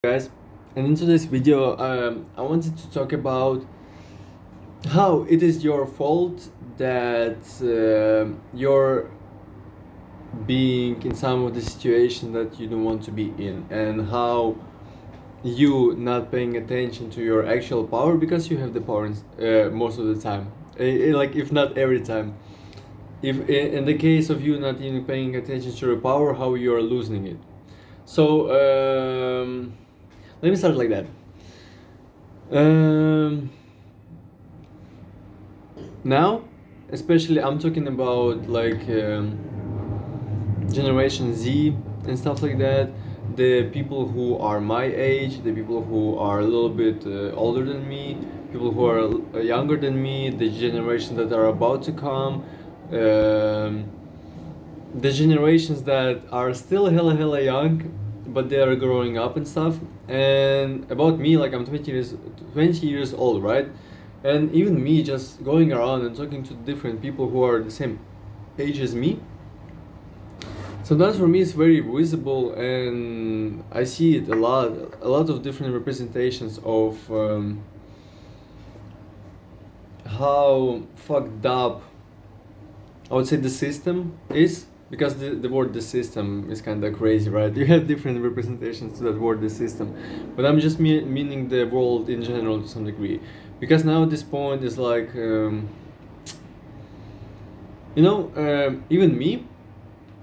Guys, and in today's video I wanted to talk about how it is your fault that you're being in some of the situation that you don't want to be in, and how you not paying attention to your actual power because you have the power most of the time. Like if not every time, if in the case of you not even paying attention to your power, how you are losing it. So let me start like that. Um, Now, especially I'm talking about like Generation Z and stuff like that. The people who are my age, the people who are a little bit older than me, people who are younger than me, the generations that are about to come, um, the generations that are still hella young, but they are growing up and stuff. And about me, like I'm 20 years old, right? And even me just going around and talking to different people who are the same age as me, sometimes for me it's very visible, and I see it a lot of different representations of how fucked up I would say the system is, because the word the system is kind of crazy, right? You have different representations to that word the system, but I'm just meaning the world in general to some degree, because now at this point is like even me,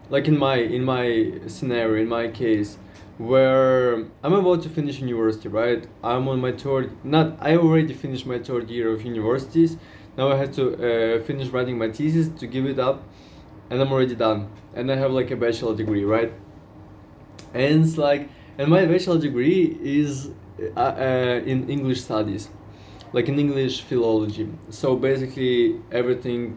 like in my scenario, in my case, where I'm about to finish university, right? I'm on my third, not, I already finished my third year of universities. Now I have to finish writing my thesis to give it up, and I'm already done. And I have like a bachelor degree, right? And it's like, and my bachelor degree is in English studies, like in English philology. So basically, everything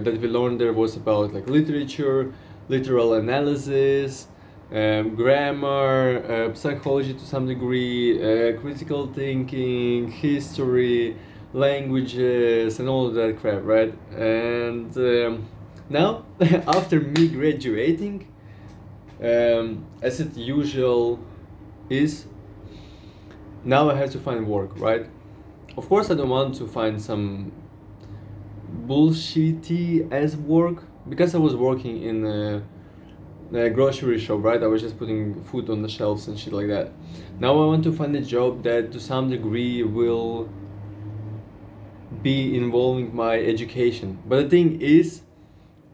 that we learned there was about like literature, literal analysis, grammar, psychology to some degree, critical thinking, history, languages, and all of that crap, right? And now, after me graduating, as it usual is, now I have to find work, right? Of course, I don't want to find some bullshitty as work, because I was working in a grocery shop, right? I was just putting food on the shelves and shit like that. Now I want to find a job that to some degree will be involving my education. But the thing is,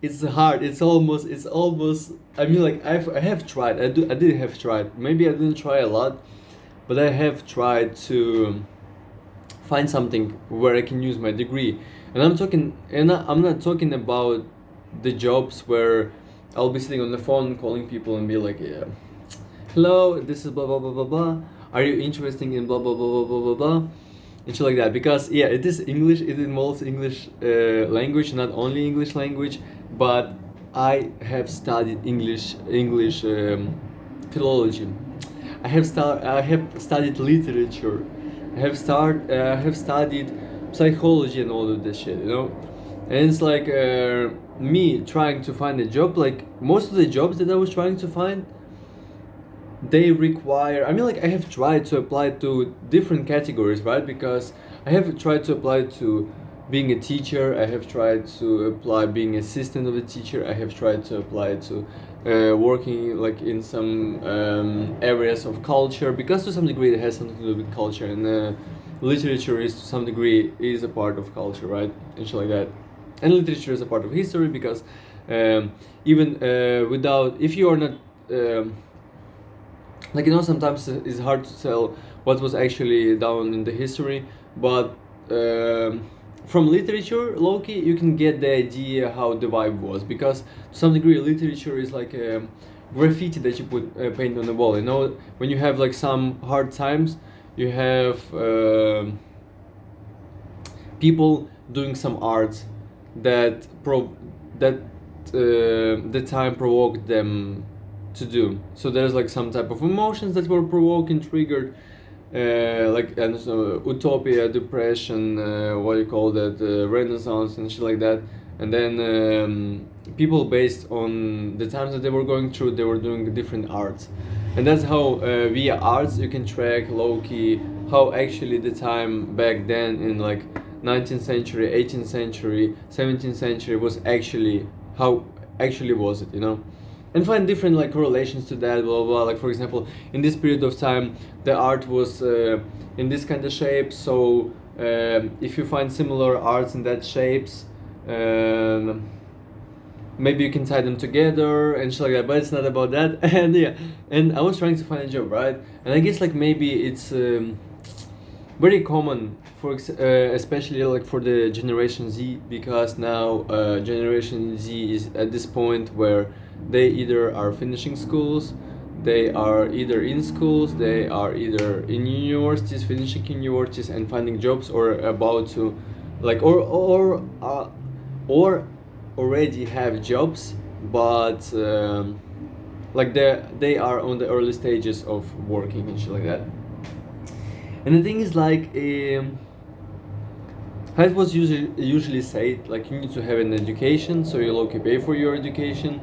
it's hard. It's almost. I mean, like I have tried. I did have tried. Maybe I didn't try a lot, but I have tried to find something where I can use my degree. And I'm not talking about the jobs where I'll be sitting on the phone calling people and be like, yeah, hello, this is blah blah blah blah blah. Are you interested in blah blah blah blah blah blah blah? And shit like that. Because yeah, it is English. It involves English language, not only English language, but I have studied English philology. I have studied literature. I have studied psychology and all of this shit, you know. And it's like me trying to find a job. Like most of the jobs that I was trying to find, they require, I mean, like I have tried to apply to different categories, right? Because I have tried to apply to being a teacher, I have tried to apply being assistant of a teacher, I have tried to apply to working like in some areas of culture, because to some degree it has something to do with culture, and literature is to some degree is a part of culture, right? And shit like that. And literature is a part of history, because even without, if you are not like, you know, sometimes it's hard to tell what was actually done in the history, but from literature, low-key, you can get the idea how the vibe was, because to some degree literature is like a graffiti that you put paint on the wall, you know. When you have like some hard times, you have people doing some art that the time provoked them to do. So there's like some type of emotions that were provoked and triggered, like I don't know, utopia, depression, what do you call that, renaissance and shit like that. And then people, based on the times that they were going through, they were doing different arts. And that's how via arts you can track low-key how actually the time back then in like 19th century, 18th century, 17th century was actually, how actually was it, you know, and find different like correlations to that, blah blah blah. Like for example, in this period of time the art was in this kind of shape, so if you find similar arts in that shapes, um, maybe you can tie them together and shit like that, but it's not about that. And yeah, and I was trying to find a job, right? And I guess like maybe it's very common for especially like for the generation Z, because now generation Z is at this point where they either are finishing schools, they are either in schools, they are either in universities, finishing universities and finding jobs, or about to like or already have jobs, but like they are on the early stages of working and shit like that. And the thing is like how it was usually said, like you need to have an education, so you'll okay pay for your education.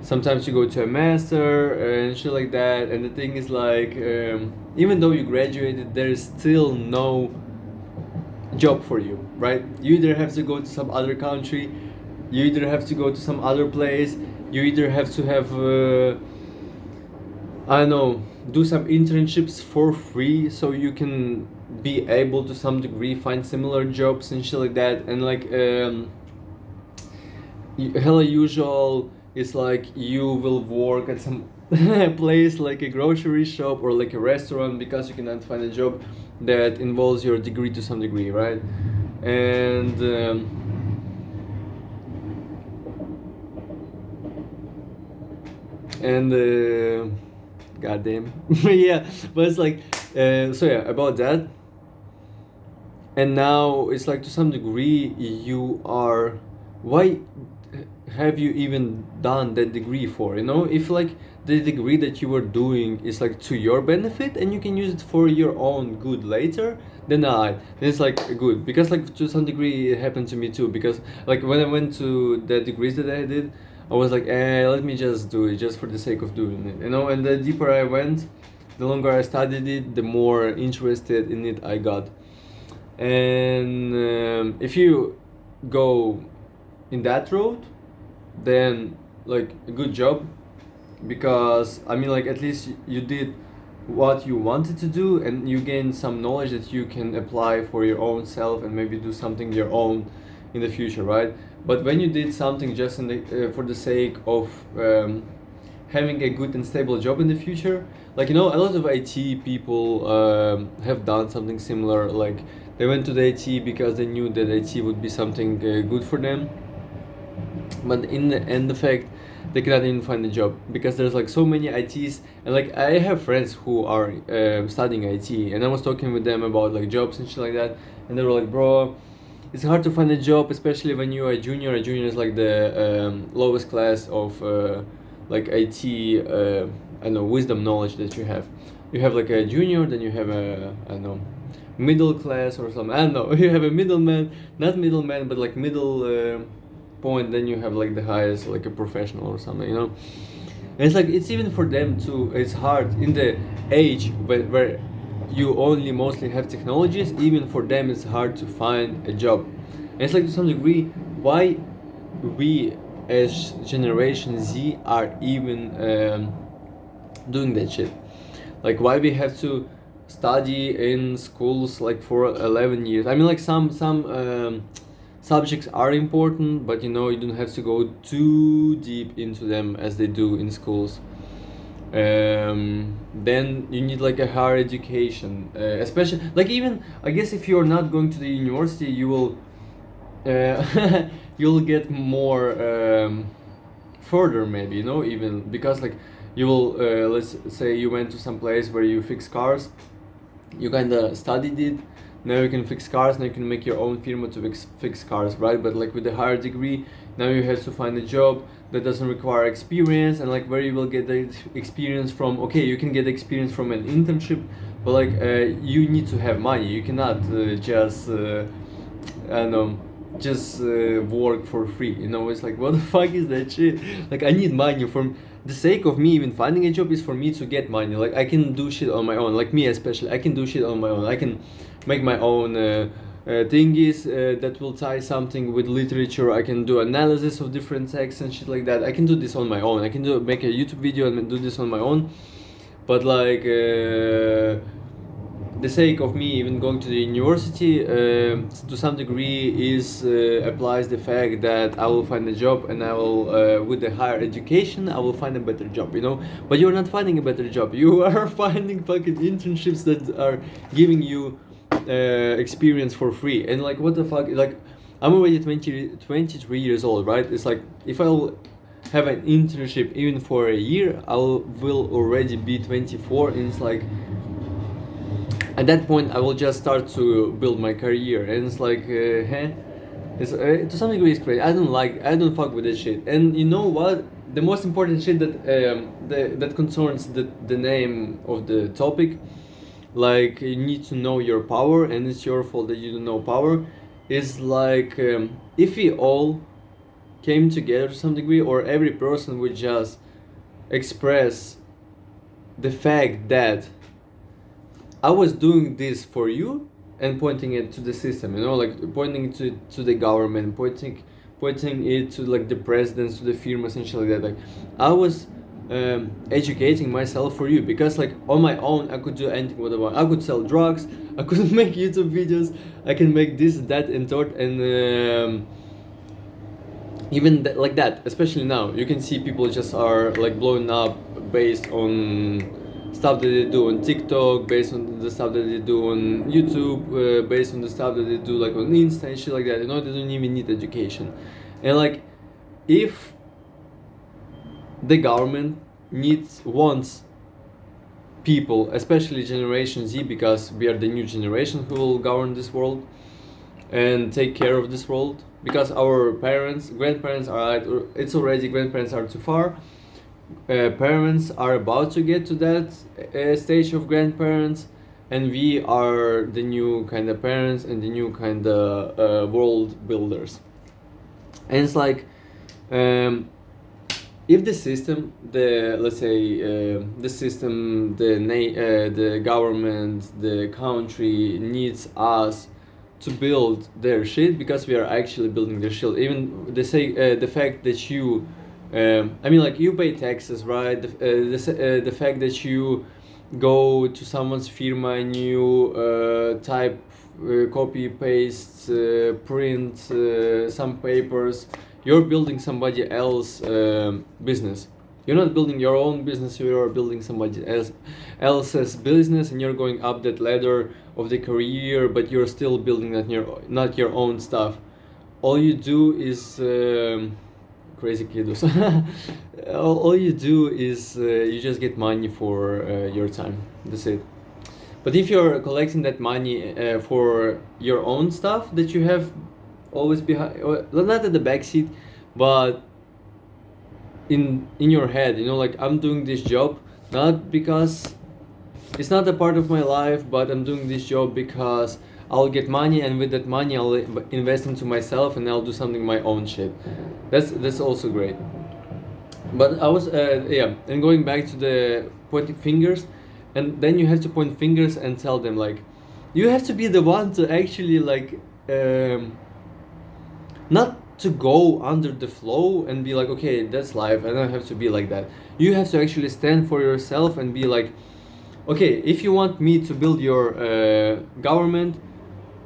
Sometimes you go to a master and shit like that. And the thing is like even though you graduated, there is still no job for you, right? You either have to go to some other country, you either have to go to some other place, you either have to have I don't know, do some internships for free so you can be able to some degree find similar jobs and shit like that. And like hella usual is like you will work at some place like a grocery shop or like a restaurant because you cannot find a job that involves your degree to some degree, right? And goddamn. Yeah, but it's like so yeah, about that. And now it's like to some degree you are, why have you even done that degree for, you know? If like the degree that you were doing is like to your benefit and you can use it for your own good later, then it's like good. Because like to some degree it happened to me too, because like when I went to the degrees that I did, I was like, let me just do it just for the sake of doing it, you know? And the deeper I went, the longer I studied it, the more interested in it I got. And if you go in that road, then like a good job, because I mean like at least you did what you wanted to do and you gain some knowledge that you can apply for your own self and maybe do something your own in the future, right? But when you did something just in the for the sake of having a good and stable job in the future, like you know, a lot of IT people have done something similar. Like they went to the IT because they knew that IT would be something good for them, but in the end, the fact they cannot even find a job because there's like so many ITs. And like I have friends who are studying IT, and I was talking with them about like jobs and shit like that, and they were like, bro, it's hard to find a job, especially when you are a junior. A junior is like the lowest class of like IT I don't know, wisdom knowledge that you have. You have like a junior, then you have a, I don't know, middle class or something, I don't know. You have a middleman, not middleman, but like middle point, then you have like the highest, like a professional or something, you know. And it's like it's even for them too, it's hard in the age where you only mostly have technologies. Even for them it's hard to find a job. And it's like to some degree why we as generation Z are even doing that shit. Like why we have to study in schools like for 11 years. I mean like some subjects are important, but you know, you don't have to go too deep into them as they do in schools. Then you need like a higher education, especially like even I guess if you're not going to the university, you will you'll get more further maybe, you know, even because like you will let's say you went to some place where you fix cars, you kind of studied it, now you can fix cars, now you can make your own firma to fix cars, right? But like with a higher degree, now you have to find a job that doesn't require experience, and like where you will get the experience from. Okay, you can get experience from an internship, but like you need to have money. You cannot just I don't know, just work for free, you know. It's like what the fuck is that shit? Like I need money from the sake of me even finding a job is for me to get money. Like I can do shit on my own, like me especially, I can do shit on my own. I can make my own thingies that will tie something with literature. I can do analysis of different texts and shit like that. I can do this on my own. I can make a YouTube video and do this on my own. But like the sake of me even going to the university to some degree is applies the fact that I will find a job, and I will with the higher education I will find a better job, you know. But you're not finding a better job, you are finding fucking internships that are giving you experience for free. And like, what the fuck, like I'm already 23 years old, right? It's like if I'll have an internship even for a year, I will already be 24, and it's like at that point I will just start to build my career, and it's like it's to some degree it's crazy. I don't fuck with this shit. And you know what, the most important shit that that concerns the name of the topic, like you need to know your power and it's your fault that you don't know power, is like if we all came together to some degree, or every person would just express the fact that I was doing this for you, and pointing it to the system, you know, like pointing to the government, pointing it to like the presidents, to the firmas and shit like that. Like I was educating myself for you, because like on my own I could do anything what I want. I could sell drugs, I could make YouTube videos, I can make this, that, and third, and even like that. Especially now, you can see people just are like blowing up based on stuff that they do on TikTok, based on the stuff that they do on YouTube, based on the stuff that they do like on Insta and shit like that. You know, they don't even need education. And like, if the government wants people, especially Generation Z, because we are the new generation who will govern this world and take care of this world, because our grandparents are, it's already, grandparents are too far. Parents are about to get to that stage of grandparents, and we are the new kind of parents and the new kind of world builders. And it's like, if the system, let's say the system, the government, the country needs us to build their shit, because we are actually building their shit. Even the fact that you I mean, like, you pay taxes, right? The fact that you go to someone's firma and you type, copy, paste, print some papers, you're building somebody else's business. You're not building your own business, you're building somebody else's business, and you're going up that ladder of the career, but you're still building not your own stuff. All you do is crazy kiddos. all you do is you just get money for your time. That's it. But if you're collecting that money for your own stuff that you have always behind, not at the back seat, but in your head, you know, like, I'm doing this job not because it's not a part of my life, but I'm doing this job because I'll get money, and with that money I'll invest into myself, and I'll do something my own shit. That's also great. But I was yeah, and going back to the pointing fingers, and then you have to point fingers and tell them, like, you have to be the one to actually, like, not to go under the flow and be like, okay, that's life, I don't have to be like that. You have to actually stand for yourself and be like, okay, if you want me to build your government,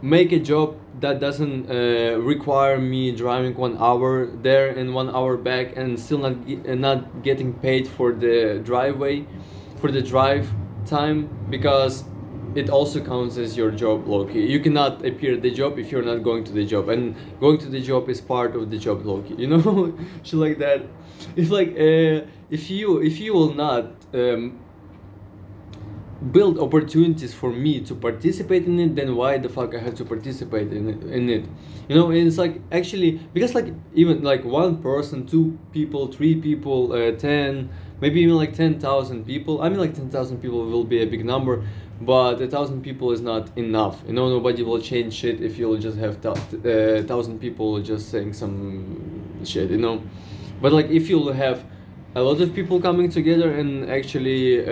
make a job that doesn't require me driving 1 hour there and 1 hour back, and still not getting paid for the drive time, because it also counts as your job, lowkey. You cannot appear at the job if you're not going to the job, and going to the job is part of the job, lowkey, you know. Shit like that. It's like if you will not build opportunities for me to participate in it, then why the fuck I have to participate in it? You know. And it's like, actually, because, like, even like 1 person, 2 people, 3 people, 10, maybe even like 10,000 people. I mean, like, 10,000 people will be a big number, but 1,000 people is not enough, you know. Nobody will change shit if you'll just have 1,000 people just saying some shit, you know. But like, if you'll have a lot of people coming together and actually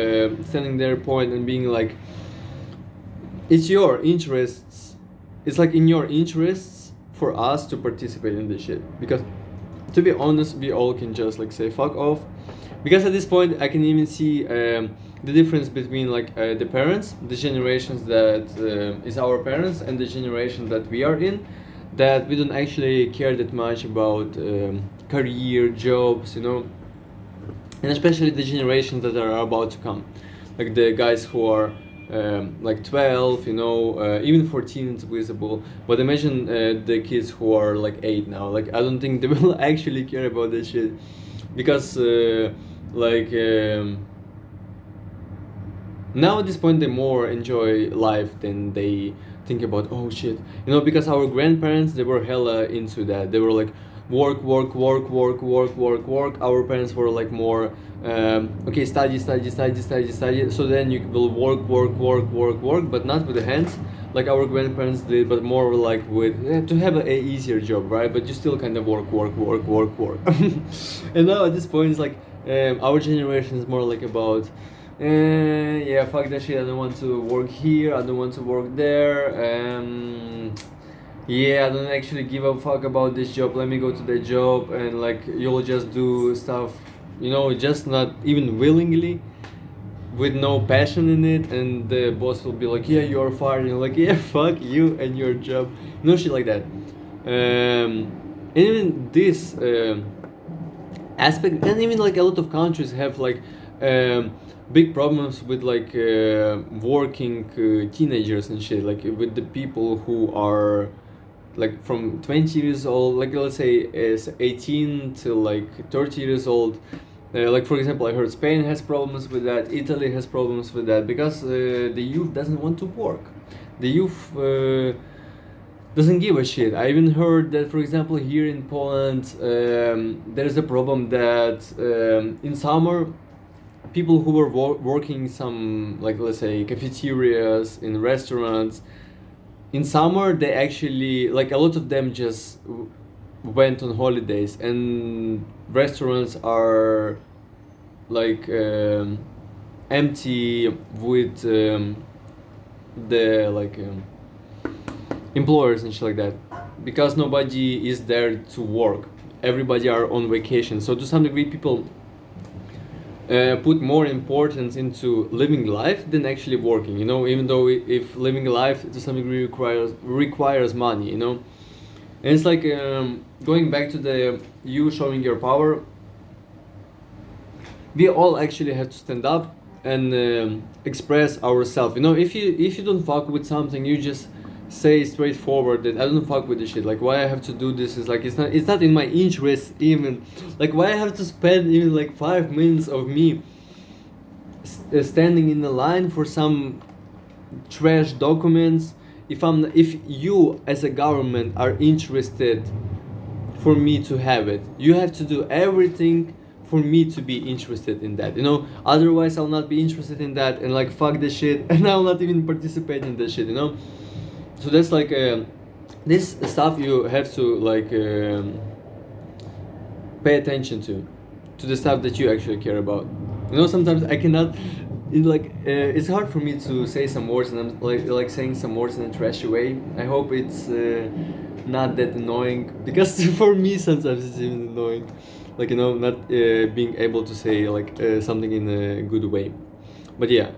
standing their point and being like, it's your interests, it's like in your interests for us to participate in this shit, because to be honest, we all can just like say fuck off, because at this point I can even see the difference between like the parents, the generations that is our parents, and the generation that we are in, that we don't actually care that much about career, jobs, you know, and especially the generations that are about to come, like the guys who are like 12, you know, even 14 is visible, but imagine the kids who are like 8 now. Like I don't think they will actually care about this shit, because like now at this point they more enjoy life than they think about, oh shit, you know, because our grandparents, they were hella into that. They were like work, work, work, work, work, work, work. Our parents were like more okay, study, study, study, study, study, so then you will work, work, work, work, work, but not with the hands like our grandparents did, but more like with to have a easier job, right? But you still kind of work, work, work, work, work. And now at this point it's like our generation is more like about yeah, fuck that shit, I don't want to work here, I don't want to work there, yeah, I don't actually give a fuck about this job, let me go to the job, and like you'll just do stuff, you know, just not even willingly, with no passion in it, and the boss will be like, yeah, you're fired, and you're like, yeah, fuck you and your job, no shit like that. And even this aspect, and even like a lot of countries have like big problems with like working teenagers and shit, like with the people who are like from 20 years old, like let's say is 18 to like 30 years old. Like for example, I heard Spain has problems with that, Italy has problems with that, because the youth doesn't want to work. The youth doesn't give a shit. I even heard that, for example, here in Poland, there is a problem that in summer, people who were working some, like let's say cafeterias, in restaurants, in summer they actually, like a lot of them just went on holidays, and restaurants are like empty with the like employers and shit like that, because nobody is there to work, everybody are on vacation. So to some degree people put more importance into living life than actually working, you know, even though if living life to some degree requires money, you know. And it's like going back to the you showing your power, we all actually have to stand up and express ourselves, you know. If you don't fuck with something, you just say straightforward that I don't fuck with this shit. Like why I have to do this is like it's not in my interest even. Like why I have to spend even like 5 minutes of me standing in the line for some trash documents, if you as a government are interested for me to have it, you have to do everything for me to be interested in that, you know. Otherwise I'll not be interested in that, and like fuck this shit, and I'll not even participate in this shit, you know. So that's like this stuff you have to like pay attention to the stuff that you actually care about, you know. Sometimes I cannot it's hard for me to say some words, and I'm like saying some words in a trashy way. I hope it's not that annoying, because for me sometimes it's even annoying, like, you know, not being able to say like something in a good way. But yeah,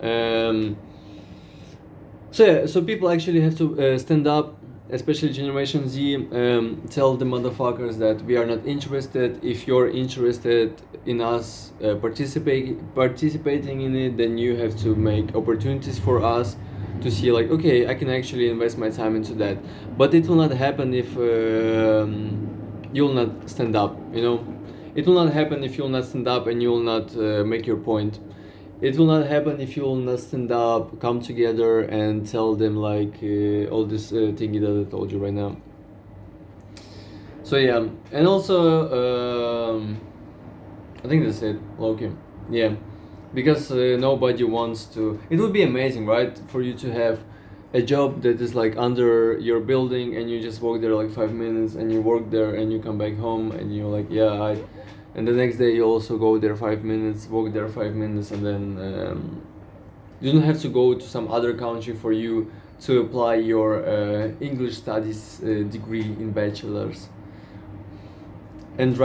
so yeah, so people actually have to stand up, especially Generation Z. Tell the motherfuckers that we are not interested. If you're interested in us participating in it, then you have to make opportunities for us to see like, okay, I can actually invest my time into that. But it will not happen if you will not stand up, you know. It will not happen if you will not stand up and you will not make your point. It will not happen if you will not stand up, come together, and tell them like all this thingy that I told you right now. So yeah, and also I think that's it, lowkey. Yeah, because nobody wants to. It would be amazing, right, for you to have a job that is like under your building, and you just work there like 5 minutes, and you work there, and you come back home, and you're like, yeah, and the next day you also go there 5 minutes, walk there 5 minutes, and then you don't have to go to some other country for you to apply your English studies degree in bachelor's, and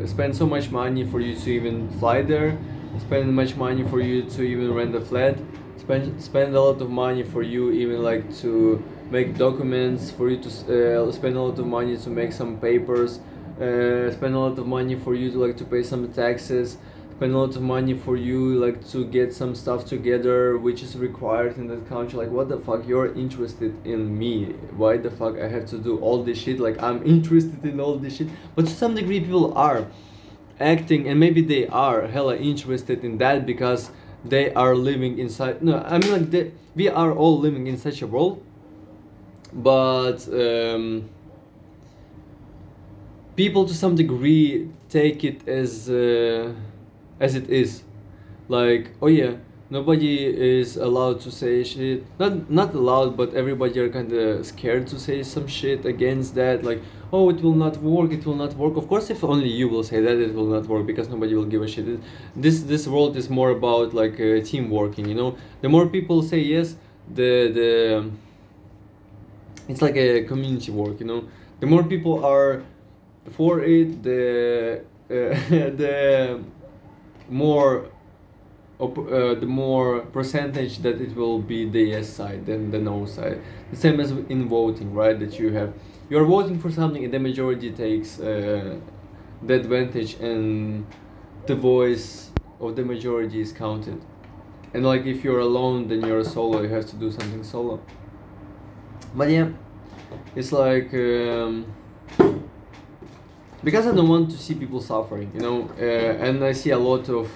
spend so much money for you to even fly there, spend much money for you to even rent a flat, spend a lot of money for you even like to make documents, for you to spend a lot of money to make some papers, spend a lot of money for you to like to pay some taxes, spend a lot of money for you like to get some stuff together which is required in that country. Like, what the fuck, you're interested in me, why the fuck I have to do all this shit? Like, I'm interested in all this shit. But to some degree people are acting, and maybe they are hella interested in that because they are living inside, no, I mean like we are all living in such a world, but people to some degree take it as it is, like, oh yeah, nobody is allowed to say shit, not allowed, but everybody are kind of scared to say some shit against that, like, oh, it will not work, it will not work. Of course, if only you will say that, it will not work, because nobody will give a shit. This world is more about like team working, you know. The more people say yes, the it's like a community work, you know. The more people are for it, the more the more percentage that it will be the yes side than the no side. The same as in voting, right? That you're voting for something and the majority takes the advantage, and the voice of the majority is counted. And like, if you're alone, then you're a solo, you have to do something solo. But yeah, it's like because I don't want to see people suffering, you know, and I see a lot of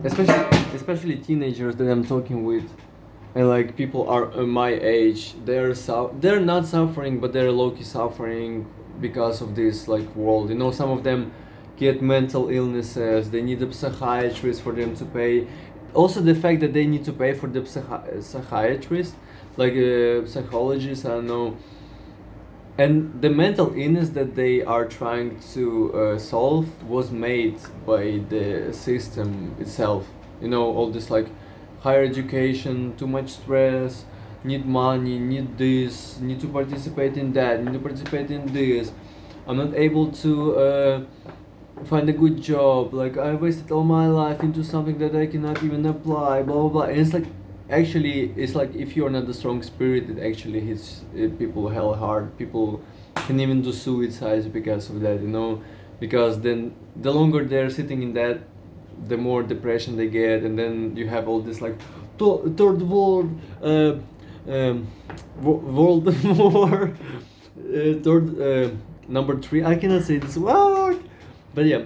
especially teenagers that I'm talking with, and like people are my age, they're not suffering, but they're low-key suffering because of this like world, you know. Some of them get mental illnesses, they need a psychiatrist for them to pay. Also the fact that they need to pay for the psychiatrist, like psychologist, I don't know. And the mental illness that they are trying to solve was made by the system itself, you know. All this like higher education, too much stress, need money, need this, need to participate in that, need to participate in this, I'm not able to find a good job, like I wasted all my life into something that I cannot even apply, blah blah blah. And it's like, actually, it's like, if you're not a strong spirit, it actually hits people hell hard. People can even do suicides because of that, you know. Because then the longer they're sitting in that, the more depression they get, and then you have all this like third world world war, third number 3, I cannot say this word, but yeah,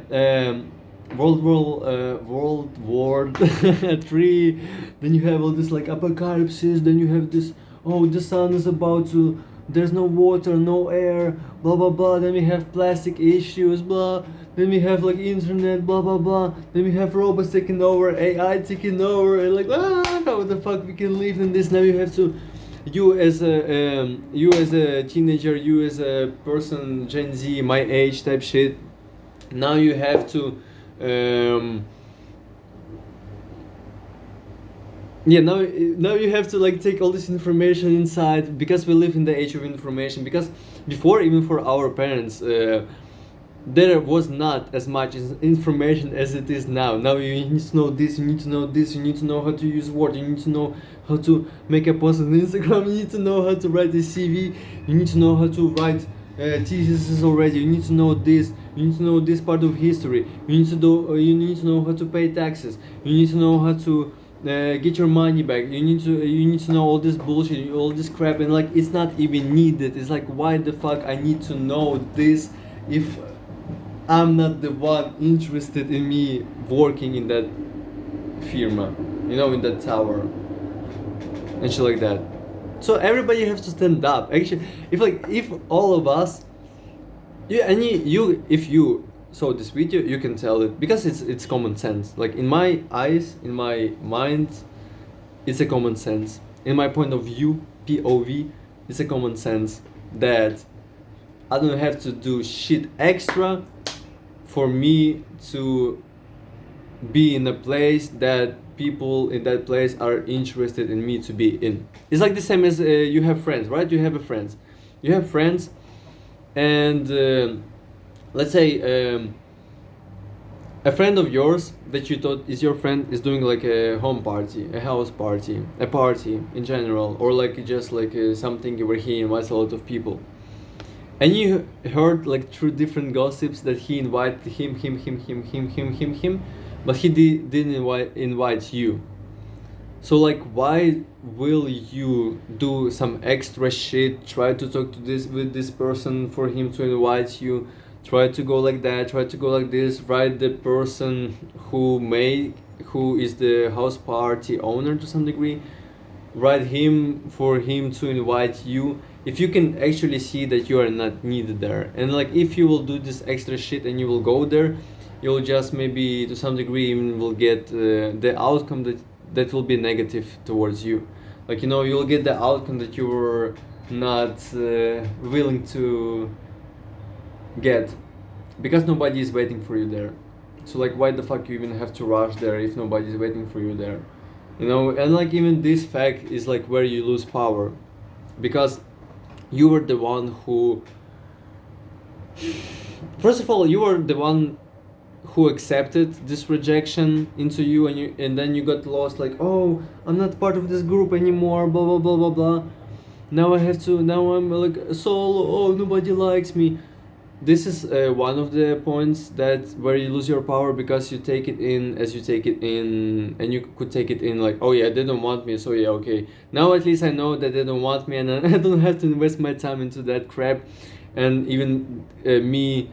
World War 3. Then you have all this like apocalypses. Then you have this, oh, the sun is about to, there's no water, no air, blah blah blah. Then we have plastic issues, blah. Then we have like internet, blah blah blah. Then we have robots taking over, AI taking over, and like, how the fuck we can live in this? Now you have to, you as a teenager, you as a person Gen Z, my age type shit. Now you have to yeah, now you have to like take all this information inside, because we live in the age of information. Because before, even for our parents, there was not as much information as it is now. Now you need to know this, you need to know this, you need to know how to use Word, you need to know how to make a post on Instagram, you need to know how to write a CV, you need to know how to write thesis already, you need to know this, you need to know this part of history, you need to know how to pay taxes, you need to know how to get your money back, you need to know all this bullshit, all this crap. And like, it's not even needed. It's like, why the fuck I need to know this if I'm not the one interested in me working in that firma, you know, in that tower and shit like that. So everybody has to stand up. Actually, if all of us, if you saw this video, you can tell it, because it's common sense. Like, in my eyes, in my mind, it's a common sense. In my point of view, POV, it's a common sense that I don't have to do shit extra for me to be in a place that people in that place are interested in me to be in. It's like the same as you have friends, right? You have friends, and let's say a friend of yours that you thought is your friend is doing like a home party, a house party, a party in general, or like just like something where he invites a lot of people, and you heard like through different gossips that he invited him, but he didn't invite you. So like, why will you do some extra shit? Try to talk to this with this person for him to invite you. Try to go like that. Try to go like this. Write the person who is the house party owner to some degree. Write him for him to invite you. If you can actually see that you are not needed there, and like if you will do this extra shit and you will go there, you'll just maybe to some degree even will get the outcome that will be negative towards you. Like, you know, you'll get the outcome that you were not willing to get, because nobody is waiting for you there. So like, why the fuck you even have to rush there if nobody is waiting for you there? You know, and like even this fact is like where you lose power, because you were the one who, first of all, you were the one who accepted this rejection into you, and then you got lost, like, oh, I'm not part of this group anymore, blah blah blah blah blah. Now I'm like a solo, oh, nobody likes me. This is one of the points that where you lose your power, because you take it in as you take it in, and you could take it in like, oh yeah, they don't want me, so yeah, okay, now at least I know that they don't want me, and I don't have to invest my time into that crap, and even me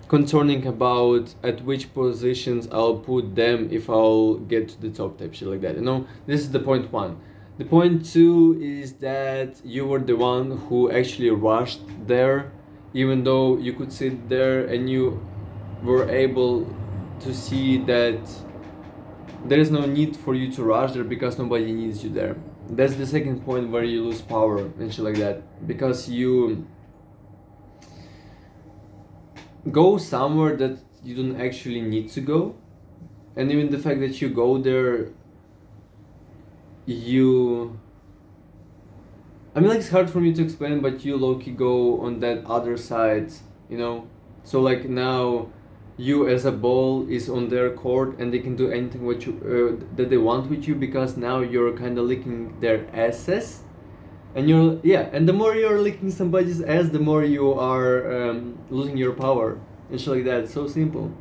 concerning about at which positions I'll put them if I'll get to the top type shit like that, you know. This is the point one. The point two is that you were the one who actually rushed there, even though you could sit there and you were able to see that there is no need for you to rush there because nobody needs you there. That's the second point where you lose power and shit like that, because you go somewhere that you don't actually need to go, and even the fact that you go there, I mean, like, it's hard for me to explain, but you low-key go on that other side, you know. So like now you as a ball is on their court and they can do anything what you that they want with you, because now you're kind of licking their asses, and you're, yeah, and the more you're licking somebody's ass, the more you are losing your power and shit like that. So simple.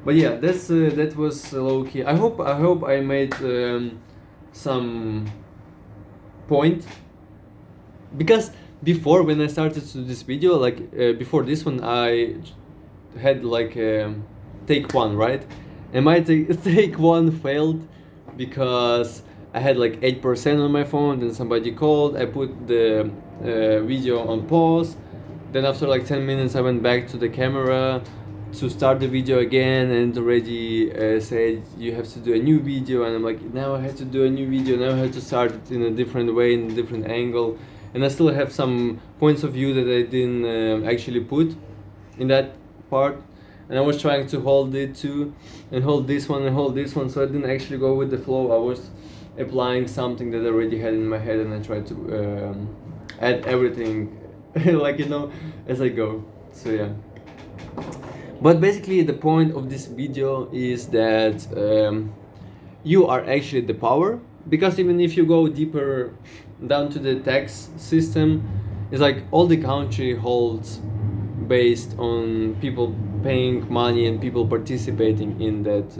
But yeah, that was low-key. I hope I made some point, because before, when I started to do this video, like before this one, I had like take one, right, and my take one failed because I had like 8% on my phone, then somebody called, I put the video on pause, then after like 10 minutes I went back to the camera to start the video again, and already said you have to do a new video, and I'm like, now I have to do a new video, now I have to start it in a different way, in a different angle, and I still have some points of view that I didn't actually put in that part, and I was trying to hold it too, and hold this one and hold this one, so I didn't actually go with the flow. I was applying something that I already had in my head, and I tried to add everything like, you know, as I go. So yeah. But basically the point of this video is that you are actually the power, because even if you go deeper down to the tax system, it's like all the country holds based on people paying money and people participating in that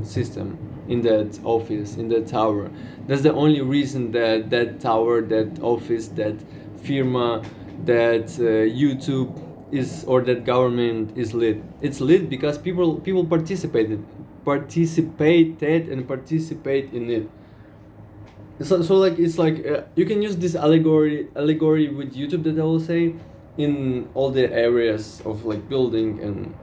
system, in that office, in that tower. That's the only reason that that tower, that office, that firma, that YouTube is, or that government is lit. It's lit because people participated and participate in it. So like, it's like you can use this allegory with YouTube that I will say in all the areas of like building and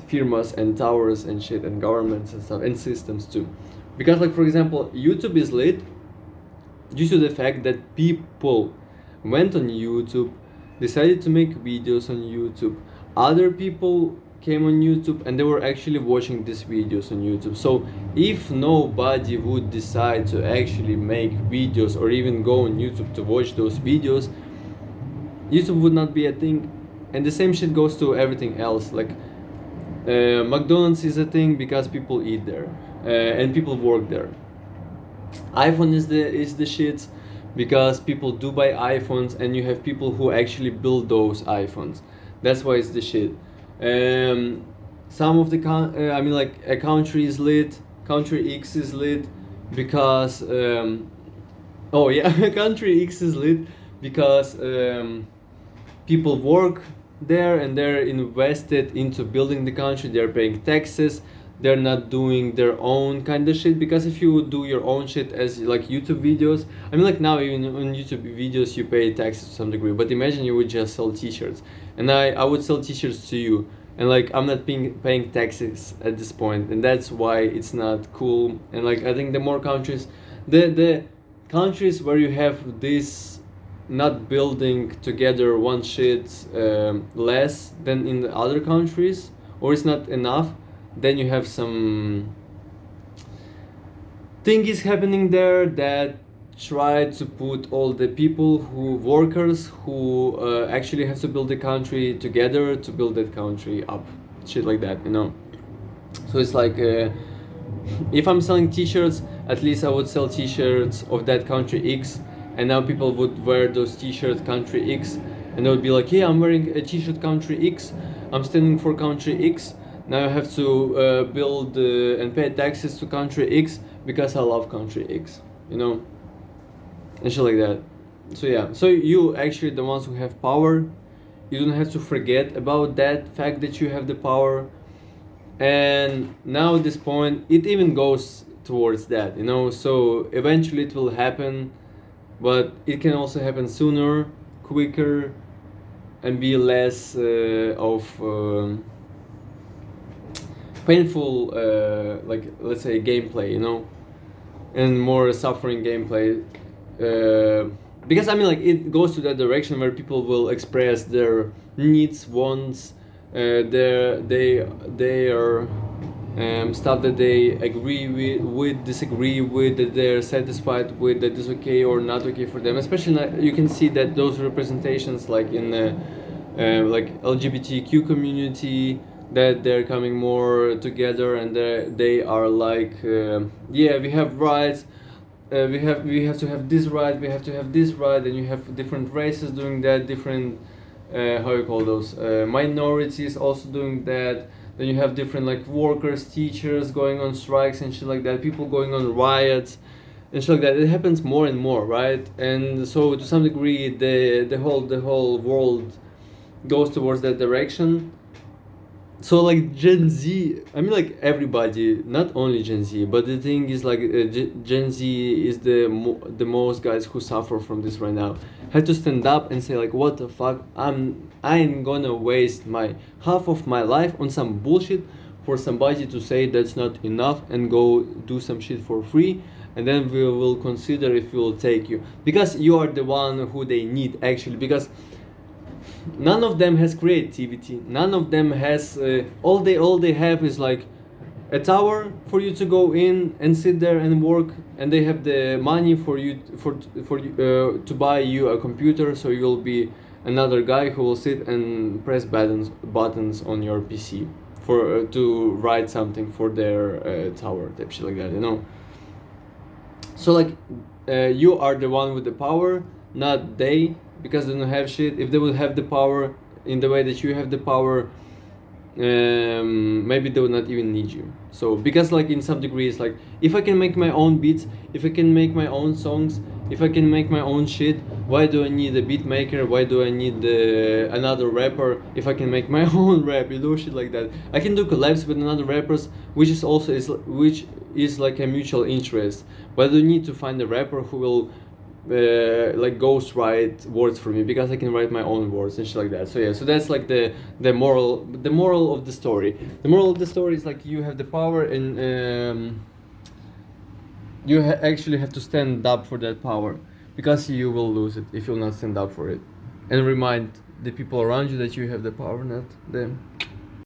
firmas and towers and shit and governments and stuff and systems too, because like, for example, YouTube is lit due to the fact that people went on YouTube, decided to make videos on YouTube, other people came on YouTube and they were actually watching these videos on YouTube. So if nobody would decide to actually make videos or even go on YouTube to watch those videos, YouTube would not be a thing. And the same shit goes to everything else. Like McDonald's is a thing because people eat there and people work there. iPhone is the shit because people do buy iPhones and you have people who actually build those iPhones. That's why it's the shit. Um, some of the I mean, like, a country is lit. Country X is lit because oh yeah, country X is lit because people work there and they're invested into building the country. They're paying taxes. They're not doing their own kind of shit, because if you do your own shit as like YouTube videos, I mean, like, now even on YouTube videos you pay taxes to some degree, but imagine you would just sell t-shirts and I would sell t-shirts to you, and like I'm not paying taxes at this point, and that's why it's not cool. And like I think the more countries, the countries where you have this not building together one shit less than in the other countries, or it's not enough, then you have some thing is happening there that try to put all the people who workers who actually have to build the country together to build that country up, shit like that, you know. So it's like if I'm selling t-shirts, at least I would sell t-shirts of that country X, and now people would wear those t-shirts country X, and they would be like, yeah, I'm wearing a t-shirt country X, I'm standing for country X, now I have to build and pay taxes to country X because I love country X, you know, and shit like that. So yeah, so you actually the ones who have power, you don't have to forget about that fact that you have the power. And now at this point it even goes towards that, you know, so eventually it will happen, but it can also happen sooner, quicker, and be less of painful like, let's say, gameplay, you know, and more suffering gameplay, because I mean, like, it goes to that direction where people will express their needs, wants, their stuff that they agree with, disagree with, that they're satisfied with, that is okay or not okay for them. Especially you can see that those representations, like in the like LGBTQ community, that they're coming more together, and they are like, yeah, we have rights, we have to have this right, we have to have this right, and you have different races doing that, different how you call those, minorities also doing that. Then you have different, like, workers, teachers going on strikes and shit like that, people going on riots and shit like that. It happens more and more, right? And so to some degree the whole world goes towards that direction. So like Gen Z, I mean, like, everybody, not only Gen Z, but the thing is, like, Gen Z is the most guys who suffer from this right now, had to stand up and say, like, what the fuck, I ain't gonna waste my half of my life on some bullshit for somebody to say that's not enough and go do some shit for free, and then we will consider if we will take you because you are the one who they need actually. Because none of them has creativity, none of them has all they have is like a tower for you to go in and sit there and work, and they have the money for you to buy you a computer, so you'll be another guy who will sit and press buttons on your PC for to write something for their tower, type shit like that, you know. So like you are the one with the power, not they, because they don't have shit. If they would have the power in the way that you have the power, maybe they would not even need you. So because, like, in some degrees, like, if I can make my own beats, if I can make my own songs, if I can make my own shit, why do I need a beat maker? Why do I need another rapper if I can make my own rap, you know, shit like that. I can do collabs with another rappers, which is like a mutual interest, but I don't need to find a rapper who will like ghost write words for me, because I can write my own words and shit like that. So yeah, so that's like the moral of the story. The moral of the story is, like, you have the power, and you actually have to stand up for that power, because you will lose it if you'll not stand up for it. And remind the people around you that you have the power, not them.